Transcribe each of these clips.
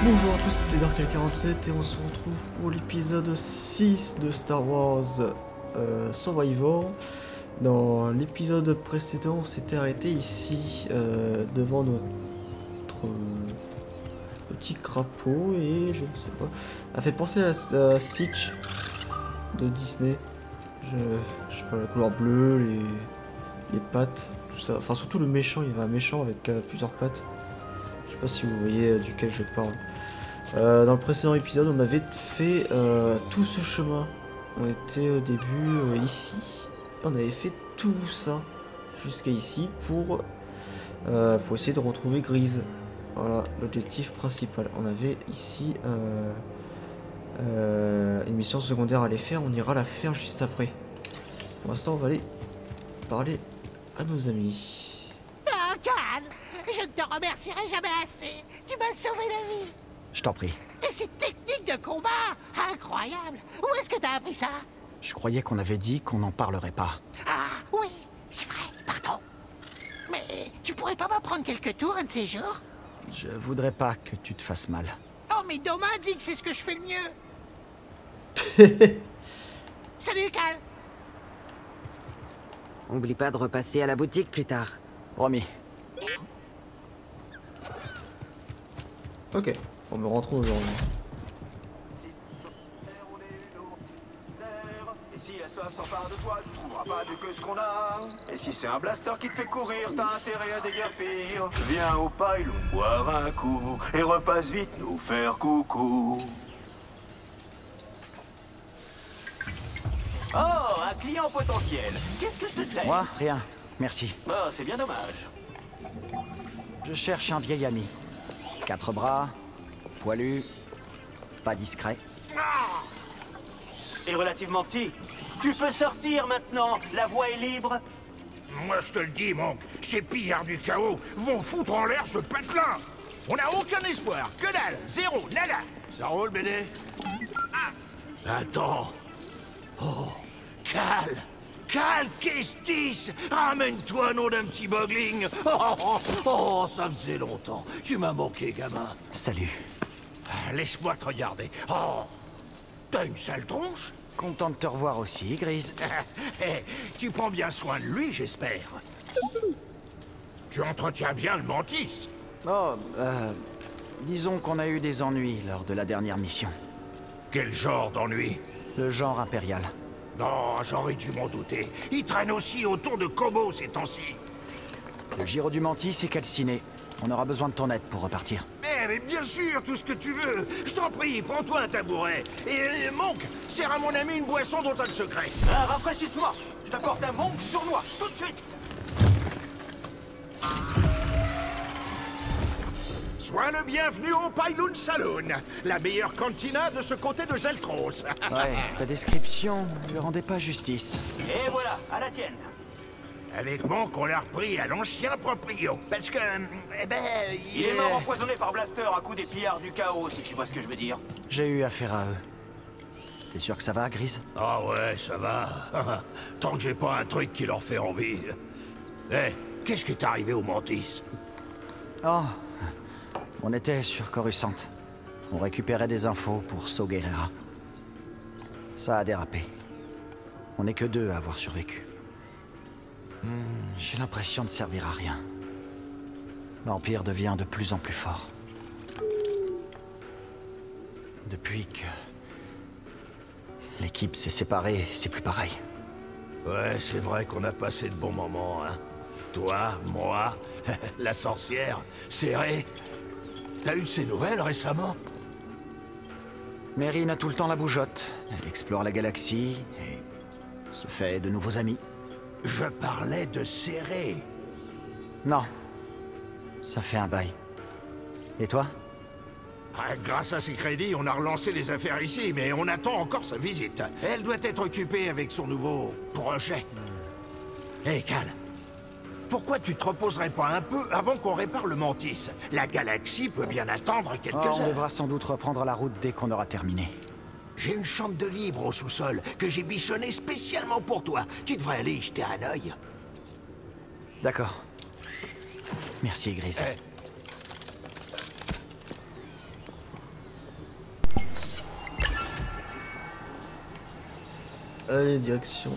Bonjour à tous, c'est Dark47 et on se retrouve pour l'épisode 6 de Star Wars Survivor. Dans l'épisode précédent, on s'était arrêté ici, devant notre petit crapaud et je ne sais pas. Ça fait penser à Stitch de Disney. Je sais pas, la couleur bleue, les pattes, tout ça. Enfin, surtout le méchant, il y avait un méchant avec plusieurs pattes. Je sais pas si vous voyez duquel je parle. Dans le précédent épisode, on avait fait tout ce chemin. On était au début ici. On avait fait tout ça jusqu'à ici pour essayer de retrouver Grease. Voilà l'objectif principal. On avait ici une mission secondaire à aller faire. On ira la faire juste après. Pour l'instant, on va aller parler à nos amis. Oh, Cal, je ne te remercierai jamais assez. Tu m'as sauvé la vie. Je t'en prie. Et ces techniques de combat, incroyable. Où est-ce que t'as appris ça? Je croyais qu'on avait dit qu'on n'en parlerait pas. Ah, oui, c'est vrai, pardon. Mais tu pourrais pas m'apprendre quelques tours un de ces jours? Je voudrais pas que tu te fasses mal. Oh, mais Doma dit que c'est ce que je fais le mieux. Salut, Cal. Oublie pas de repasser à la boutique plus tard. Promis. Ok, on me rentrons aujourd'hui. Et si la soif s'empare de toi, tu trouveras pas de que ce qu'on a. Et si c'est un blaster qui te fait courir, t'as intérêt à déguerpir. Viens au pylône boire un coup et repasse vite nous faire coucou. Oh, un client potentiel. Qu'est-ce que je te sers? Moi, rien. Merci. Oh, c'est bien dommage. Je cherche un vieil ami. 4 bras, poilu, pas discret. Et relativement petit. Tu peux sortir maintenant, la voie est libre. Moi je te le dis, mon, ces pillards du chaos vont foutre en l'air ce patelin. On n'a aucun espoir, que dalle, zéro, nada. Ça roule, BD? Attends. Oh, Cal, qu'est-ce? Ramène-toi, nom d'un petit bogling. Oh, ça faisait longtemps. Tu m'as manqué, gamin. Salut. Laisse-moi te regarder. Oh, t'as une sale tronche? Content de te revoir aussi, Grise. Tu prends bien soin de lui, j'espère. Tu entretiens bien le mantis. Oh, disons qu'on a eu des ennuis lors de la dernière mission. Quel genre d'ennui? Le genre impérial. Non, j'aurais dû m'en douter. Il traîne aussi autour de Kobo ces temps-ci. Le Giro du Mantis est calciné. On aura besoin de ton aide pour repartir. Mais bien sûr, tout ce que tu veux. Je t'en prie, prends-toi un tabouret. Et Monk, sers à mon ami une boisson dont t'as le secret. Ah, rafraîchisse-moi. Je t'apporte un monk sournois, tout de suite. Sois le bienvenu au Pyloon Saloon, la meilleure cantina de ce côté de Zeltros. Ouais, ta description ne lui rendait pas justice. Et voilà, à la tienne. Avec Monk, on l'a repris à l'ancien proprio. Parce que, Il est mort empoisonné par Blaster à coup des pillards du chaos, si tu vois ce que je veux dire. J'ai eu affaire à eux. T'es sûr que ça va, Grise? Ah ouais, ça va. Tant que j'ai pas un truc qui leur fait envie. Qu'est-ce qui t'est arrivé au Mantis? Oh, on était sur Coruscant. On récupérait des infos pour Saw Gerrera. Ça a dérapé. On n'est que 2 à avoir survécu. J'ai l'impression de servir à rien. L'Empire devient de plus en plus fort. Depuis que l'équipe s'est séparée, c'est plus pareil. Ouais, c'est vrai qu'on a passé de bons moments, hein. Toi, moi, la sorcière, Serré. T'as eu de ces nouvelles récemment? Meryn a tout le temps la bougeotte. Elle explore la galaxie et se fait de nouveaux amis. Je parlais de Serré. Non. Ça fait un bail. Et toi? Grâce à ses crédits, on a relancé les affaires ici, mais on attend encore sa visite. Elle doit être occupée avec son nouveau projet. Hé, Cal, pourquoi tu te reposerais pas un peu avant qu'on répare le Mantis? La galaxie peut bien attendre quelques On heures. devra sans doute reprendre la route dès qu'on aura terminé. J'ai une chambre de libre au sous-sol que j'ai bichonnée spécialement pour toi. Tu devrais aller y jeter un œil. D'accord. Merci, Grise. Allez, direction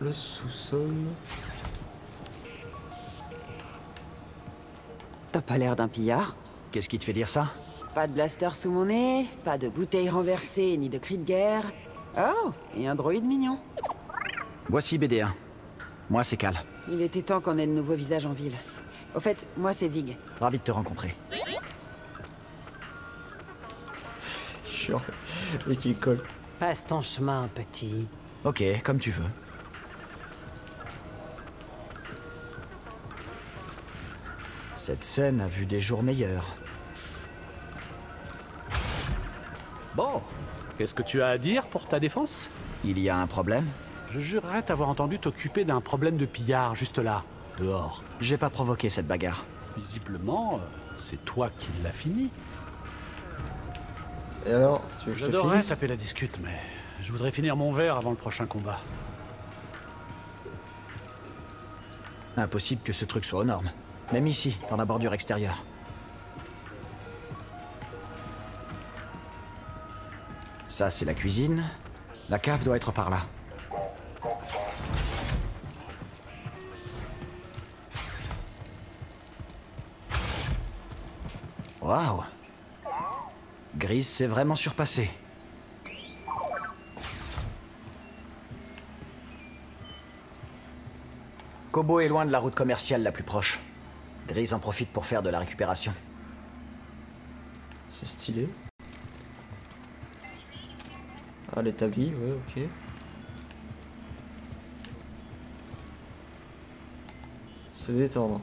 le sous-sol. T'as pas l'air d'un pillard. Qu'est-ce qui te fait dire ça? Pas de blaster sous mon nez, pas de bouteilles renversées, ni de cris de guerre. Oh, et un droïde mignon. Voici BD1. Moi, c'est Cal. Il était temps qu'on ait de nouveaux visages en ville. Au fait, moi c'est Zig. Ravi de te rencontrer. Chiant. Et qui colle. Passe ton chemin, petit. Ok, comme tu veux. Cette scène a vu des jours meilleurs. Bon, qu'est-ce que tu as à dire pour ta défense? Il y a un problème? Je jurerais t'avoir entendu t'occuper d'un problème de pillard juste là, dehors. J'ai pas provoqué cette bagarre. Visiblement, c'est toi qui l'as fini. Et alors, tu veux que je te J'adorerais finisse? taper la discute, mais je voudrais finir mon verre avant le prochain combat. Impossible que ce truc soit aux normes. Même ici, dans la bordure extérieure. Ça, c'est la cuisine. La cave doit être par là. Waouh! Grise s'est vraiment surpassée. Kobo est loin de la route commerciale la plus proche. Grise en profite pour faire de la récupération. C'est stylé. Ah, l'établi, ouais, ok. Se détendre.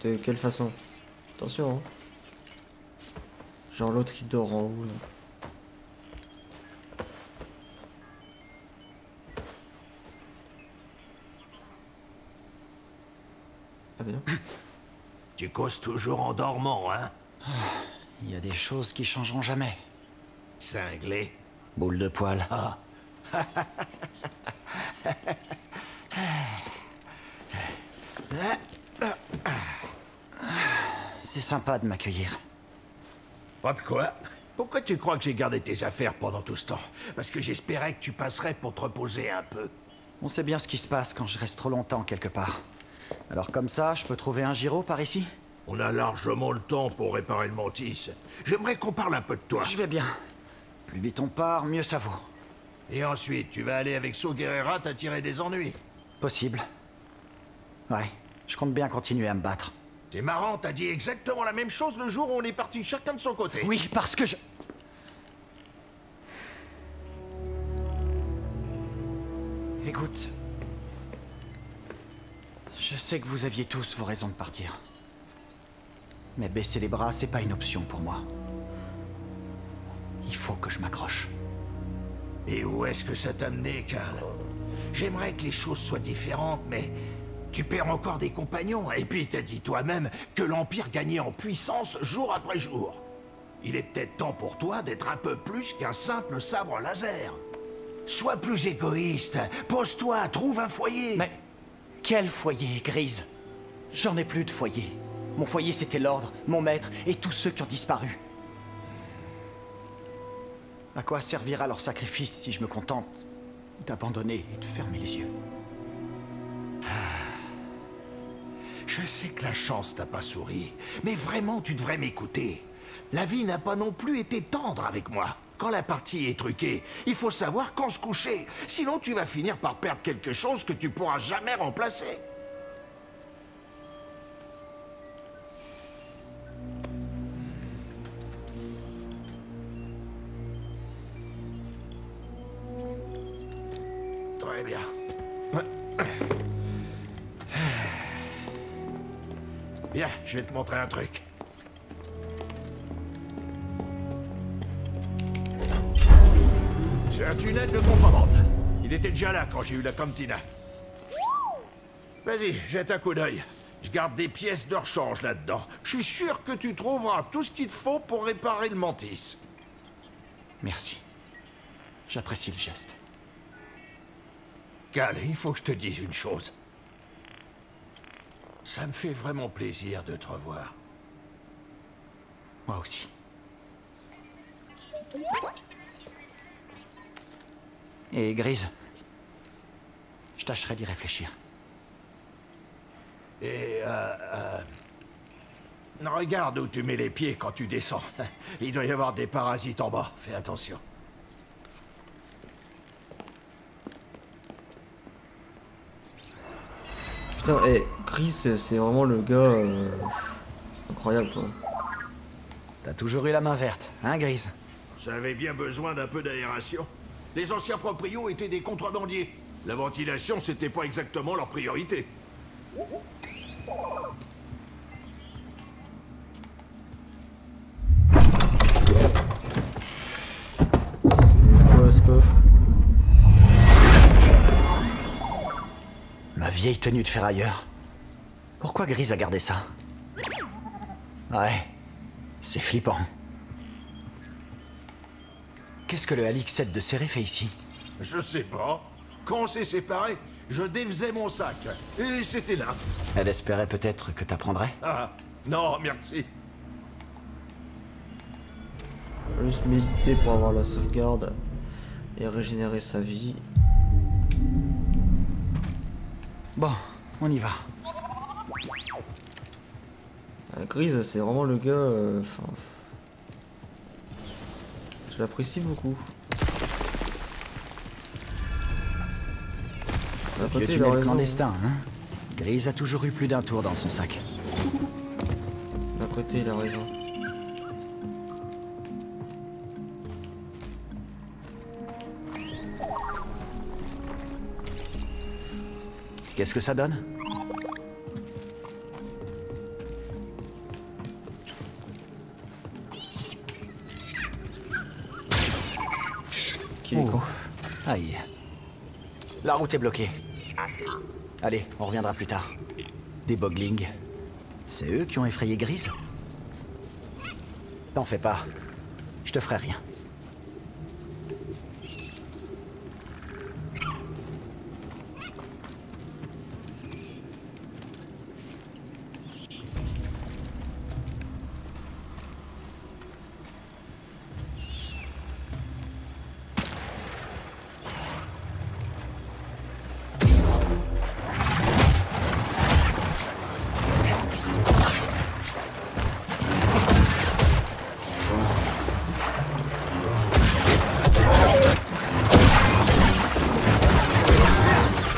De quelle façon? Attention, hein. Genre l'autre qui dort en haut, là. Ah ben non. Tu causes toujours en dormant, hein? Il y a des choses qui changeront jamais. Cinglé. Boule de poil. Ah. C'est sympa de m'accueillir. Pas de quoi? Pourquoi tu crois que j'ai gardé tes affaires pendant tout ce temps? Parce que j'espérais que tu passerais pour te reposer un peu. On sait bien ce qui se passe quand je reste trop longtemps quelque part. Alors comme ça, je peux trouver un gyro par ici? On a largement le temps pour réparer le mantis. J'aimerais qu'on parle un peu de toi. Je vais bien. Plus vite on part, mieux ça vaut. Et ensuite, tu vas aller avec Saw Gerrera t'attirer des ennuis. Possible. Ouais, je compte bien continuer à me battre. C'est marrant, t'as dit exactement la même chose le jour où on est partis chacun de son côté. Oui, parce que je... Écoute... Je sais que vous aviez tous vos raisons de partir. Mais baisser les bras, c'est pas une option pour moi. Il faut que je m'accroche. Et où est-ce que ça t'a mené, Cal? J'aimerais que les choses soient différentes, mais... Tu perds encore des compagnons, et puis t'as dit toi-même que l'Empire gagnait en puissance jour après jour. Il est peut-être temps pour toi d'être un peu plus qu'un simple sabre laser. Sois plus égoïste, pose-toi, trouve un foyer. Mais... Quel foyer, Grise? J'en ai plus de foyer. Mon foyer, c'était l'Ordre, mon maître et tous ceux qui ont disparu. À quoi servira leur sacrifice si je me contente d'abandonner et de fermer les yeux? Je sais que la chance t'a pas souri, mais vraiment tu devrais m'écouter. La vie n'a pas non plus été tendre avec moi. Quand la partie est truquée, il faut savoir quand se coucher. Sinon tu vas finir par perdre quelque chose que tu pourras jamais remplacer. Très bien. Viens, je vais te montrer un truc. C'est un tunnel de contrebande. Il était déjà là quand j'ai eu la cantina. Vas-y, jette un coup d'œil. Je garde des pièces de rechange là-dedans. Je suis sûr que tu trouveras tout ce qu'il te faut pour réparer le mantis. Merci. J'apprécie le geste. Cal, il faut que je te dise une chose. Ça me fait vraiment plaisir de te revoir. Moi aussi. Et Grise, je tâcherai d'y réfléchir. Et regarde où tu mets les pieds quand tu descends. Il doit y avoir des parasites en bas, fais attention. Putain, Chris, c'est vraiment le gars incroyable quoi. T'as toujours eu la main verte, hein Grise? Ça avait bien besoin d'un peu d'aération. Les anciens proprios étaient des contrebandiers. La ventilation, c'était pas exactement leur priorité. Quoi ce coffre? Ma vieille tenue de ferrailleur. Pourquoi Grise a gardé ça? Ouais, c'est flippant. Qu'est-ce que le Alix 7 de Serré fait ici? Je sais pas. Quand on s'est séparés, je défaisais mon sac. Et c'était là. Elle espérait peut-être que t'apprendrais? Ah, non, merci. Juste méditer pour avoir la sauvegarde et régénérer sa vie. Bon, on y va. Grise, c'est vraiment le gars. Je l'apprécie beaucoup. D'un Vieux côté, il a tunnel raison. clandestin, hein? Grise a toujours eu plus d'un tour dans son sac. D'un côté, il a raison. Qu'est-ce que ça donne? Qui est con. Aïe. La route est bloquée. Allez, on reviendra plus tard. Des boglings. C'est eux qui ont effrayé Grise? T'en fais pas. Je te ferai rien.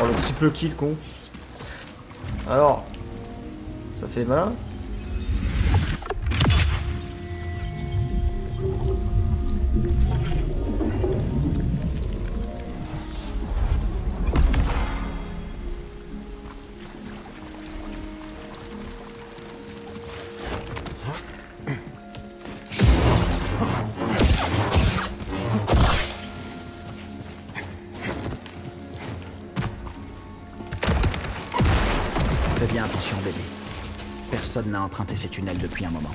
Oh, le triple kill, con. Alors, ça fait malin. Fais bien attention, bébé. Personne n'a emprunté ces tunnels depuis un moment.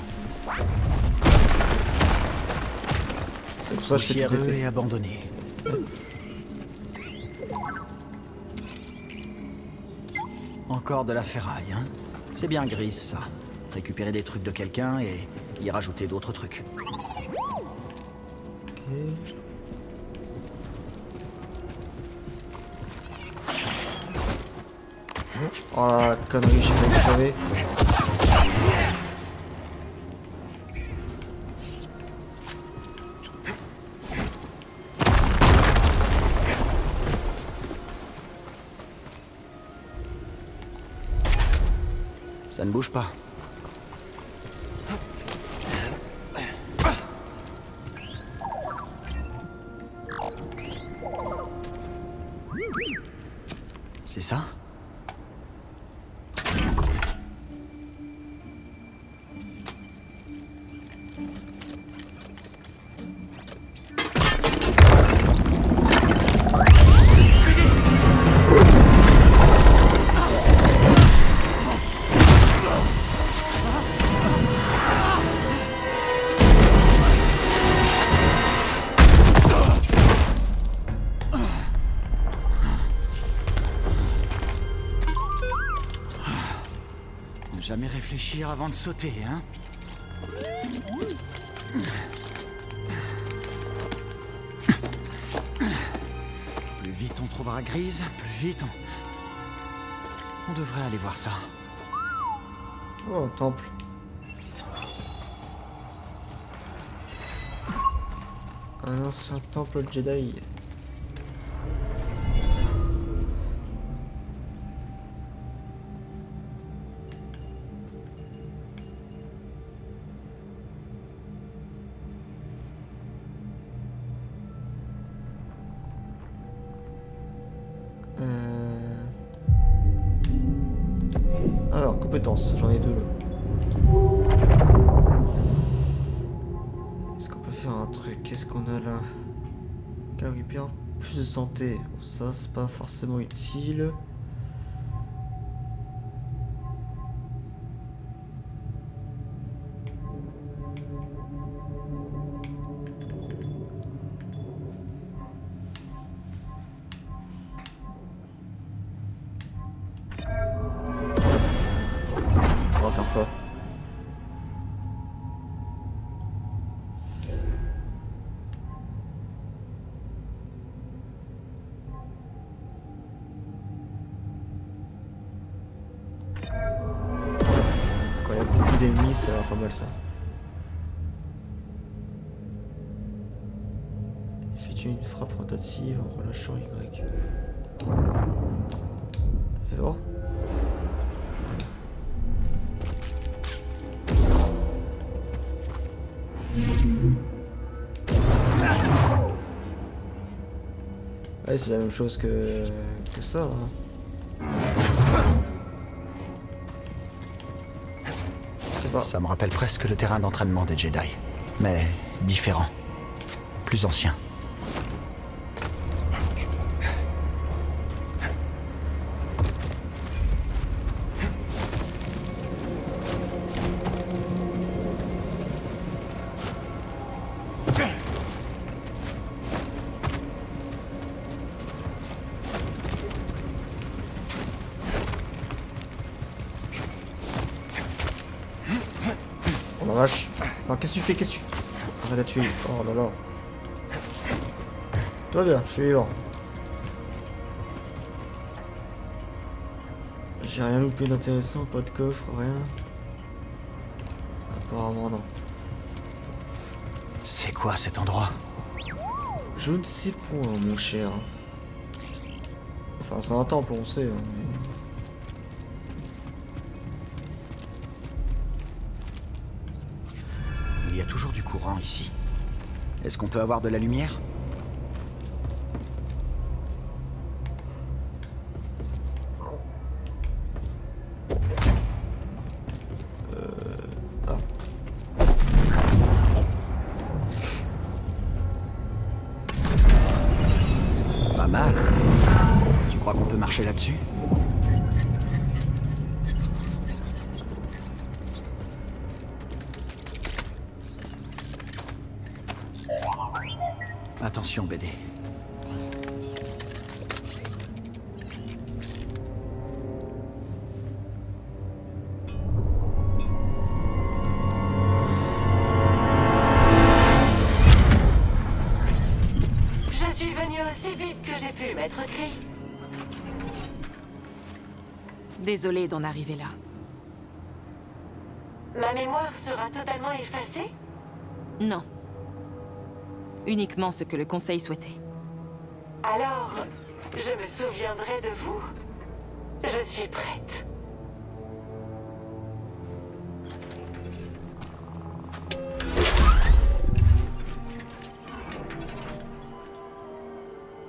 C'est pour ça que je fais tout Poussiéreux péter. et abandonné. Encore de la ferraille, hein? C'est bien Grise, ça. Récupérer des trucs de quelqu'un et y rajouter d'autres trucs. Ok. Oh la connerie, j'ai failli crever. Ça ne bouge pas. C'est ça? Jamais réfléchir avant de sauter, hein? vite on trouvera Grise, plus vite on devrait aller voir ça. Oh, un temple. Un ancien temple Jedi. Alors, compétences, j'en ai 2 là. Est-ce qu'on peut faire un truc? Qu'est-ce qu'on a là? Récupère plus de santé. Bon, ça, c'est pas forcément utile. On va faire ça. Quand il y a beaucoup d'ennemis, ça a l'air pas mal ça. Effectue une frappe rotative en relâchant Y. Et oh. Ouais, c'est la même chose que ça. Hein. Je sais pas. Ça me rappelle presque le terrain d'entraînement des Jedi, mais différent, plus ancien. Oh la vache. Non, qu'est-ce que tu fais? Qu'est-ce que tu fais? Arrête de tuer. Oh là là. Tout va bien, je suis vivant. J'ai rien loupé d'intéressant, pas de coffre, rien. Apparemment non. C'est quoi cet endroit? Je ne sais point, mon cher. Enfin, c'est un temple, on sait, hein, mais... Il y a toujours du courant ici. Est-ce qu'on peut avoir de la lumière? Ah. Pas mal. Tu crois qu'on peut marcher là-dessus? Attention, BD. Je suis venu aussi vite que j'ai pu, Maître Gris. Désolée d'en arriver là. Ma mémoire sera totalement effacée? Non. Uniquement ce que le Conseil souhaitait. Alors, je me souviendrai de vous. Je suis prête.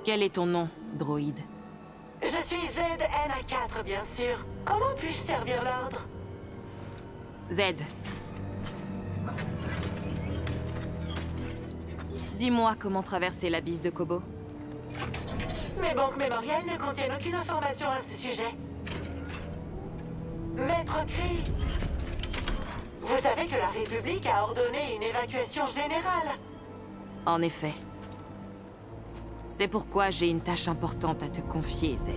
Quel est ton nom, droïde? Je suis ZNA4, bien sûr. Comment puis-je servir l'ordre? Z. Dis-moi comment traverser l'abysse de Kobo. Mes banques mémorielles ne contiennent aucune information à ce sujet. Maître Gris, vous savez que la République a ordonné une évacuation générale. En effet. C'est pourquoi j'ai une tâche importante à te confier, Z.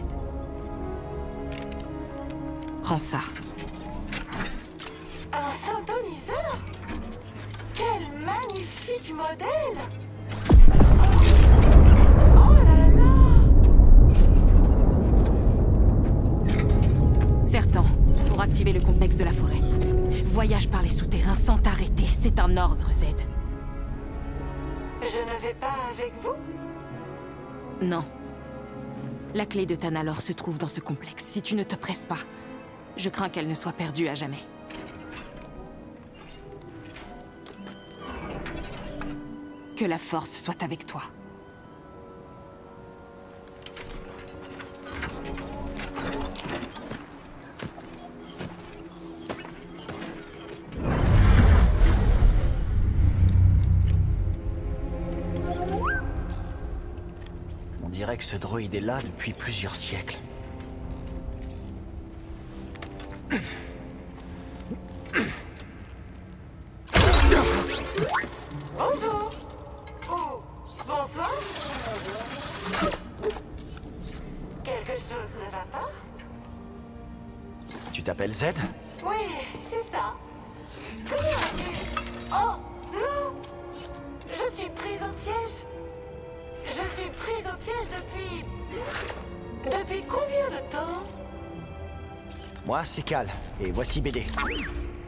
Prends ça. Un synthoniseur? Quel magnifique modèle! Oh là là! de la forêt. Voyage par les souterrains sans t'arrêter. C'est un ordre, Z. Je ne vais pas avec vous? Non. La clé de Tanalorr se trouve dans ce complexe. Si tu ne te presses pas, je crains qu'elle ne soit perdue à jamais. Que la force soit avec toi. On dirait que ce droïde est là depuis plusieurs siècles. Bonjour. Ou bonsoir. Quelque chose ne va pas? Tu t'appelles Z? Oui, c'est ça. Comment vas-tu? Oh, non! Je suis prise au piège. Je suis prise au piège depuis... Depuis combien de temps? Moi, c'est Cal, et voici BD.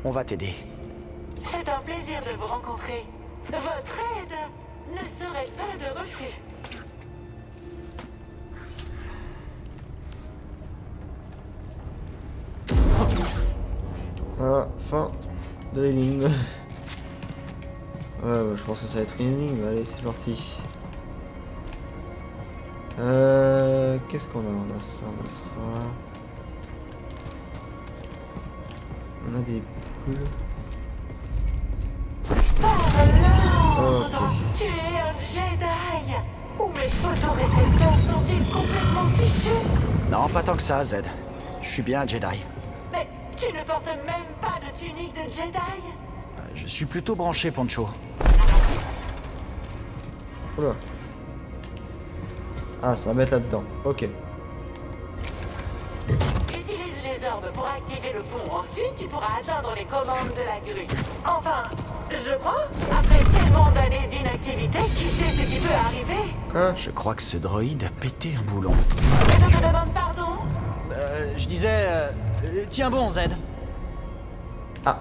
On va t'aider. C'est un plaisir de vous rencontrer. Votre aide ne serait pas de refus. Voilà, fin de l'énigme. Ouais, je pense que ça va être une énigme. Allez, c'est parti. Qu'est-ce qu'on a? On a ça, on a ça. On a des poules. Ok. Tu es un Jedi. Ou mes photorécepteurs sont-ils complètement fichus? Non, pas tant que ça, Z. Je suis bien un Jedi. Mais tu ne portes même pas de tunique de Jedi? Je suis plutôt branché, Poncho. Oula. Ah, ça va mettre là-dedans. Ok. Utilise les orbes pour activer le pont. Ensuite, tu pourras atteindre les commandes de la grue. Enfin, je crois, après tellement d'années d'inactivité, qui sait ce qui peut arriver? Quoi? Je crois que ce droïde a pété un boulon. Je te demande pardon? Je disais... tiens bon, Z. Ah.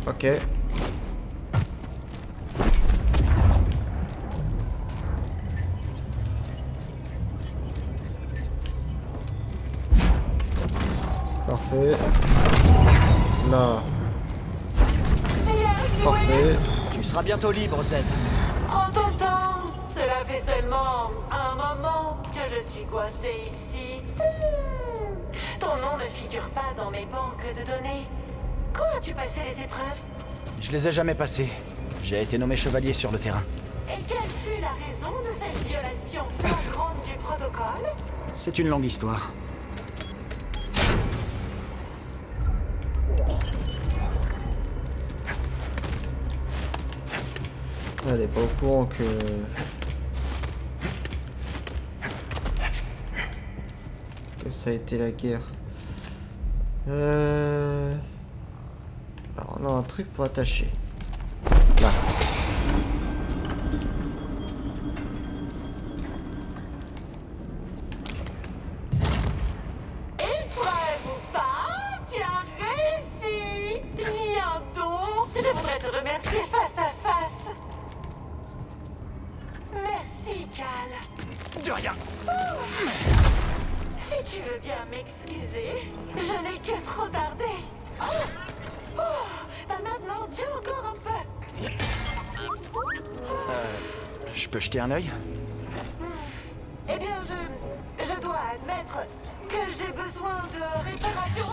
Ok. Parfait. Là. Parfait. Tu seras bientôt libre, Z. Prends ton temps. Cela fait seulement un moment que je suis coincé ici. Ton nom ne figure pas dans mes banques de données. Quand as-tu passé les épreuves? Je les ai jamais passés. J'ai été nommé chevalier sur le terrain. Et quelle fut la raison de cette violation flagrante du protocole? C'est une longue histoire. Elle est pas au courant que ça a été la guerre. Alors on a un truc pour attacher. Là. Épreuve ou pas, tu as réussi. Bientôt, je voudrais te remercier face à face. Merci, Cal. De rien. Si tu veux bien m'excuser, je n'ai que trop tardé. Bah maintenant, tiens encore un peu. Je peux jeter un œil? Eh bien, je dois admettre que j'ai besoin de réparation.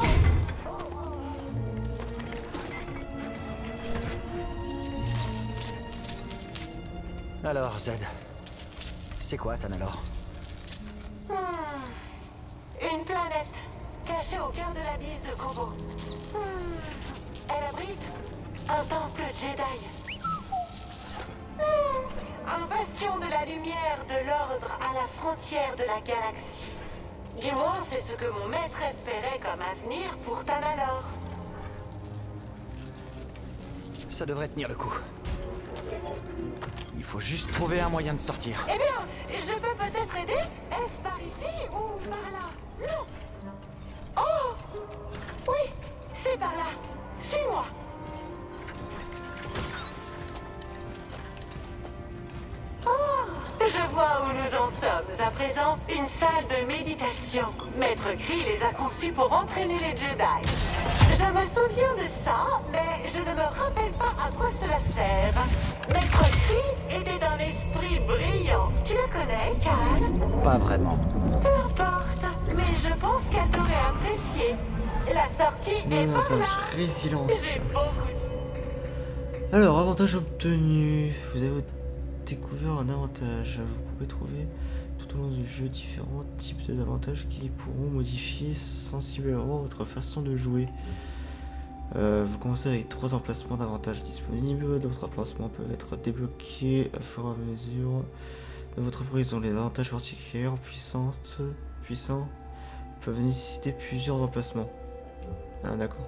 Alors, Z. C'est quoi, Tanalorr? Une planète cachée au cœur de l'abysse de Kobo. Elle abrite un temple Jedi. Un bastion de la lumière de l'ordre à la frontière de la galaxie. Du moins, c'est ce que mon maître espérait comme avenir pour Tanalorr. Ça devrait tenir le coup. Il faut juste trouver un moyen de sortir. Eh bien, je peux peut-être aider? Est-ce par ici ou par là? Non. une salle de méditation. Maître Gris les a conçus pour entraîner les Jedi. Je me souviens de ça, mais je ne me rappelle pas à quoi cela sert. Maître Gris était d'un esprit brillant. Tu la connais, Cal? Pas vraiment. Peu importe, mais je pense qu'elle t'aurait apprécié. La sortie est par là. Résilience. J'ai beaucoup de... Alors, avantage obtenu. Vous avez découvert un avantage. Vous pouvez trouver tout au long du jeu différents types d'avantages qui pourront modifier sensiblement votre façon de jouer. Vous commencez avec 3 emplacements d'avantages disponibles. D'autres emplacements peuvent être débloqués à fur et à mesure de votre prise. Les avantages particuliers puissants peuvent nécessiter plusieurs emplacements. Ah d'accord.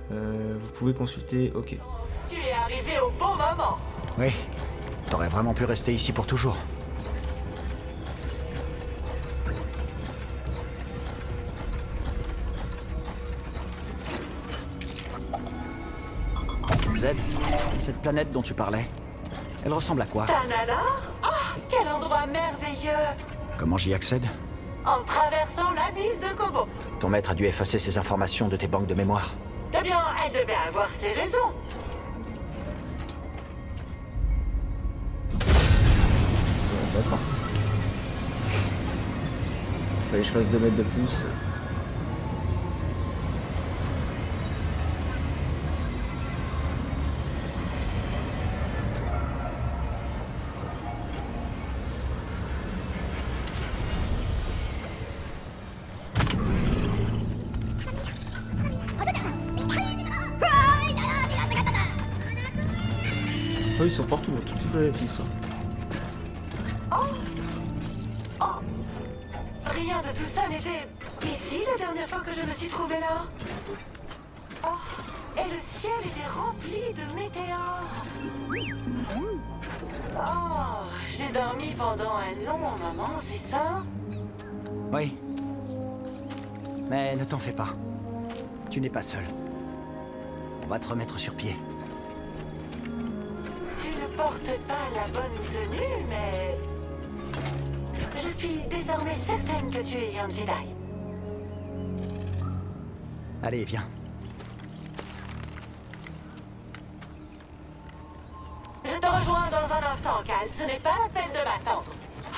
Vous pouvez consulter. Ok. Tu es arrivé au bon moment. Oui. T'aurais vraiment pu rester ici pour toujours. Z, cette planète dont tu parlais, elle ressemble à quoi? Tanalor? Oh, quel endroit merveilleux! Comment j'y accède? En traversant l'abysse de Kobo. Ton maître a dû effacer ces informations de tes banques de mémoire. Eh bien, elle devait avoir ses raisons. D'accord. Fallait que je fasse 2 mètres de plus. Oh, ils sont partout, dans toutes les planètes ils sont. Rien de tout ça n'était ici la dernière fois que je me suis trouvée là. Oh, et le ciel était rempli de météores. Oh, j'ai dormi pendant un long moment, c'est ça? Oui. Mais ne t'en fais pas. Tu n'es pas seul. On va te remettre sur pied. Tu ne portes pas la bonne tenue, mais... Je suis désormais certaine que tu es un Jedi. Allez, viens. Je te rejoins dans un instant, Cal. Ce n'est pas la peine de m'attendre.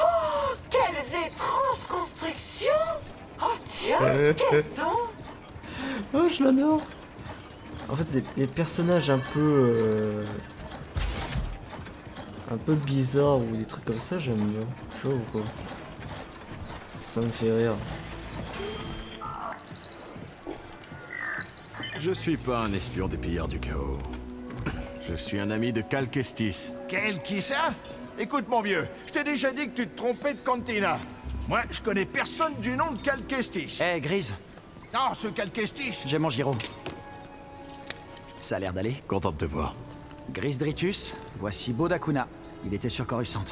Oh, quelles étranges constructions! Oh, tiens, qu'est-ce donc? Oh, je l'adore. En fait, les personnages un peu bizarres ou des trucs comme ça, j'aime bien. Je sais pas pourquoi. Ça me fait rire. Je suis pas un espion des pillards du chaos. Je suis un ami de Cal Kestis. Quel qui ça? Écoute mon vieux, je t'ai déjà dit que tu te trompais de cantina. Moi, je connais personne du nom de Cal Kestis. Hé, Grise. Non, ce Cal Kestis. J'ai mon gyro. Ça a l'air d'aller. Content de te voir. Grise Dritus, voici Bode Akuna. Il était sur Coruscant.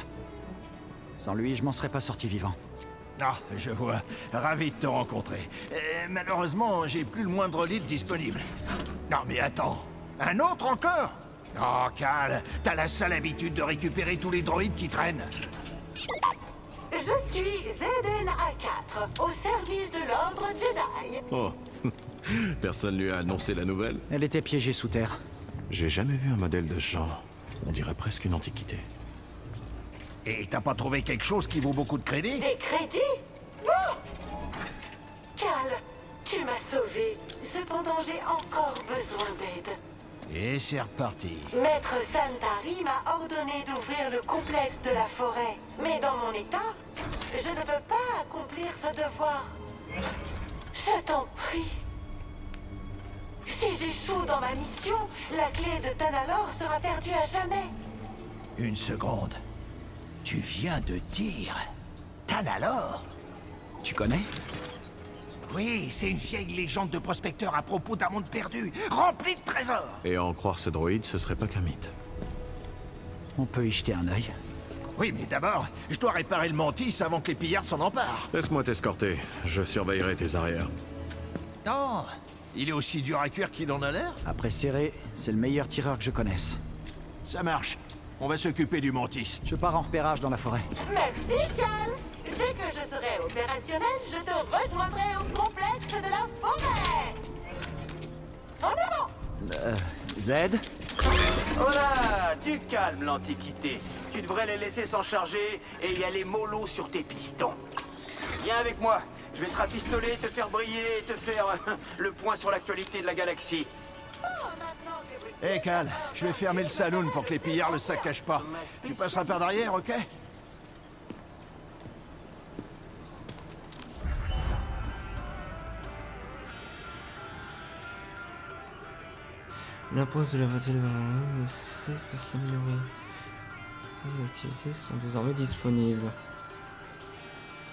Sans lui, je m'en serais pas sorti vivant. Ah, je vois. Ravi de te rencontrer. Malheureusement, j'ai plus le moindre lead disponible. Non, mais attends. Un autre encore? Oh, Cal, t'as la sale habitude de récupérer tous les droïdes qui traînent. Je suis Zeden A4, au service de l'ordre Jedi. Oh. Personne lui a annoncé la nouvelle? Elle était piégée sous terre. J'ai jamais vu un modèle de ce genre. On dirait presque une antiquité. Et t'as pas trouvé quelque chose qui vaut beaucoup de crédit? Des crédits? Oh! Cal, tu m'as sauvé. Cependant, j'ai encore besoin d'aide. Et c'est reparti. Maître Santari m'a ordonné d'ouvrir le complexe de la forêt. Mais dans mon état, je ne peux pas accomplir ce devoir. Je t'en prie. Si j'échoue dans ma mission, la clé de Tanalor sera perdue à jamais. Une seconde. Tu viens de dire... Tanalor? Tu connais? Oui, c'est une vieille légende de prospecteur à propos d'un monde perdu, rempli de trésors. Et à en croire ce droïde, ce serait pas qu'un mythe. On peut y jeter un œil. Oui, mais d'abord, je dois réparer le mantis avant que les pillards s'en emparent. Laisse-moi t'escorter. Je surveillerai tes arrières. Non, il est aussi dur à cuire qu'il en a l'air. Après serré, c'est le meilleur tireur que je connaisse. Ça marche. On va s'occuper du mantis. Je pars en repérage dans la forêt. Merci, Cal. Dès que je serai opérationnel, je te rejoindrai au complexe de la forêt. En avant! Z? Oh là, du calme, l'Antiquité. Tu devrais les laisser s'en charger et y aller mollo sur tes pistons. Viens avec moi. Je vais te rafistoler, te faire briller et te faire le point sur l'actualité de la galaxie. Hé, Cal, je vais fermer le saloon pour que les pillards le saccagent pas. Tu passeras par derrière, ok? L'impuissance de la voiture ne cesse de s'améliorer. Les activités sont désormais disponibles.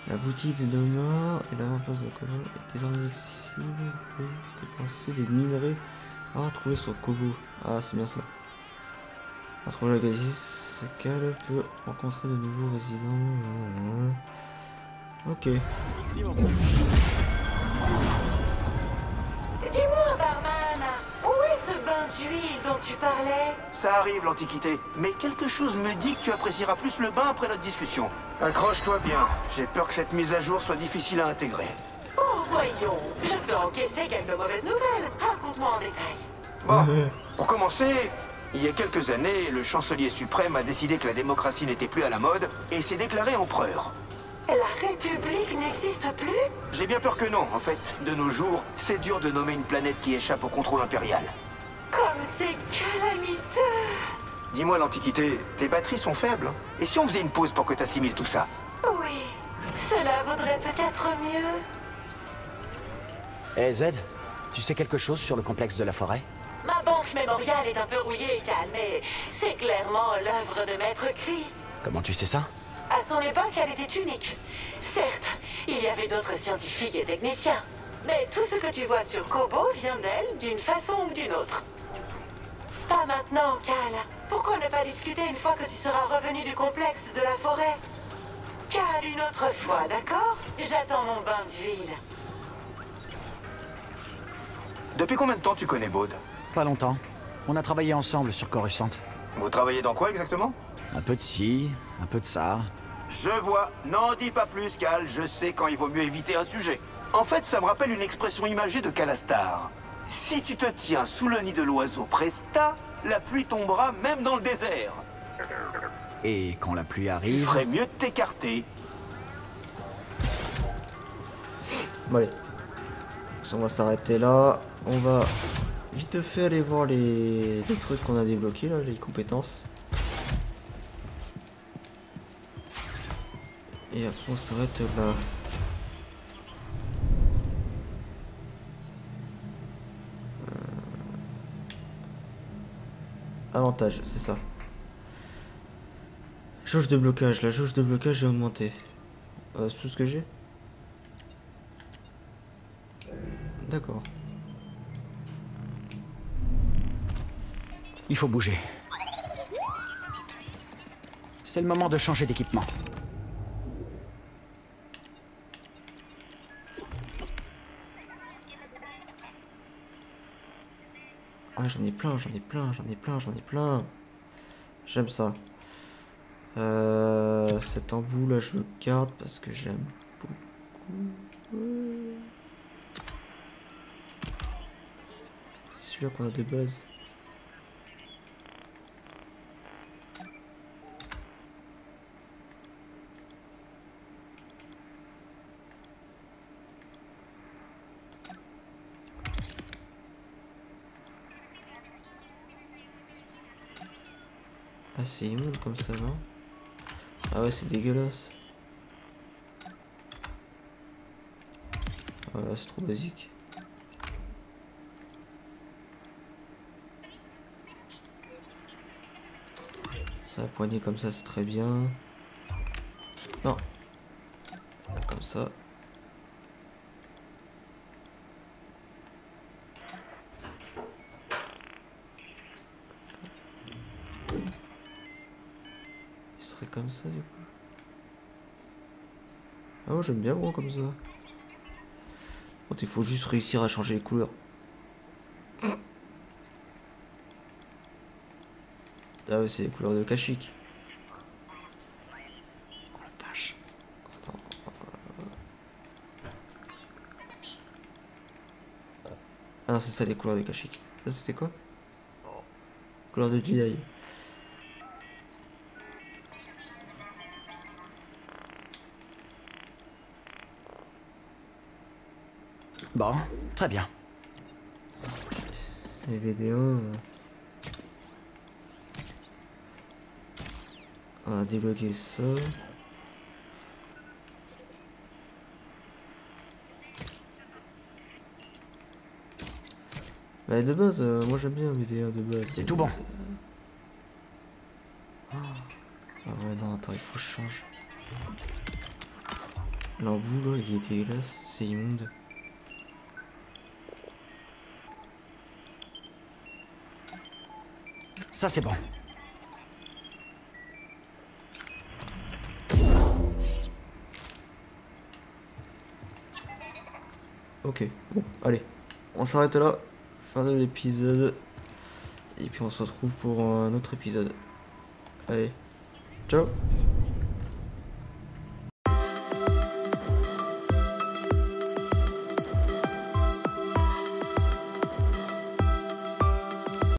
La boutique de Doma et l'avant-poste de Kobo est désormais accessible. Vous pouvez dépenser des minerais à retrouver sur Kobo. Ah, c'est bien ça. À trouver la basis, Cal peut rencontrer de nouveaux résidents. Ok. Dis-moi, barman, où est ce bain d'huile dont tu parlais? Ça arrive, l'Antiquité. Mais quelque chose me dit que tu apprécieras plus le bain après notre discussion. Accroche-toi bien. J'ai peur que cette mise à jour soit difficile à intégrer. Oh, voyons, je peux encaisser quelques mauvaises nouvelles. Raconte-moi en détail. Bon, pour commencer, il y a quelques années, le chancelier suprême a décidé que la démocratie n'était plus à la mode et s'est déclaré empereur. La République n'existe plus? J'ai bien peur que non, en fait. De nos jours, c'est dur de nommer une planète qui échappe au contrôle impérial. Comme c'est calamiteux! Dis-moi, l'Antiquité, tes batteries sont faibles. Et si on faisait une pause pour que t'assimiles tout ça? Oui, cela vaudrait peut-être mieux. Hé, Z, tu sais quelque chose sur le complexe de la forêt? Ma banque mémoriale est un peu rouillée et calme, mais c'est clairement l'œuvre de Maître Cri. Comment tu sais ça? À son époque, elle était unique. Certes, il y avait d'autres scientifiques et techniciens. Mais tout ce que tu vois sur Kobo vient d'elle, d'une façon ou d'une autre. Pas maintenant, Cal. Pourquoi ne pas discuter une fois que tu seras revenu du complexe de la forêt? Cal, une autre fois, d'accord? J'attends mon bain d'huile. Depuis combien de temps tu connais Baud? Pas longtemps. On a travaillé ensemble sur Coruscant. Vous travaillez dans quoi exactement? Un peu de ci, un peu de ça. Je vois. N'en dis pas plus, Cal. Je sais quand il vaut mieux éviter un sujet. En fait, ça me rappelle une expression imagée de Calastar. Si tu te tiens sous le nid de l'oiseau Presta, la pluie tombera même dans le désert. Et quand la pluie Il arrive... ferait mieux de t'écarter. Bon allez. On va s'arrêter là. On va vite fait aller voir les trucs qu'on a débloqués là, les compétences. Et après on s'arrête là. Avantage, c'est ça. Jauge de blocage, la jauge de blocage est augmentée. C'est tout ce que j'ai? D'accord. Il faut bouger. C'est le moment de changer d'équipement. Ah, j'en ai plein, j'en ai plein, j'en ai plein, j'en ai plein. J'aime ça. Cet embout là, je le garde parce que j'aime beaucoup. C'est celui-là qu'on a de base. Ah, c'est immonde comme ça, non? Ah ouais, c'est dégueulasse. Voilà, c'est trop basique. Ça, poignée comme ça, c'est très bien. Non. Comme ça. Il serait comme ça, du coup. Oh, j'aime bien moi comme ça. Bon, il faut juste réussir à changer les couleurs. Ah ouais, c'est les couleurs de Kashyyyk. Oh la vache. Oh, non. Ah non, c'est ça les couleurs de Kashyyyk. Ça c'était quoi? Couleurs de Jedi. Bon, très bien. Les BD1. On a débloqué ça. Bah de base, moi j'aime bien BD1 de base. C'est tout bon. Ah ouais non attends, il faut que je change. L'embout là il est dégueulasse, c'est immonde. Ça c'est bon. Ok, bon, allez. On s'arrête là. Fin de l'épisode. Et puis on se retrouve pour un autre épisode. Allez, ciao.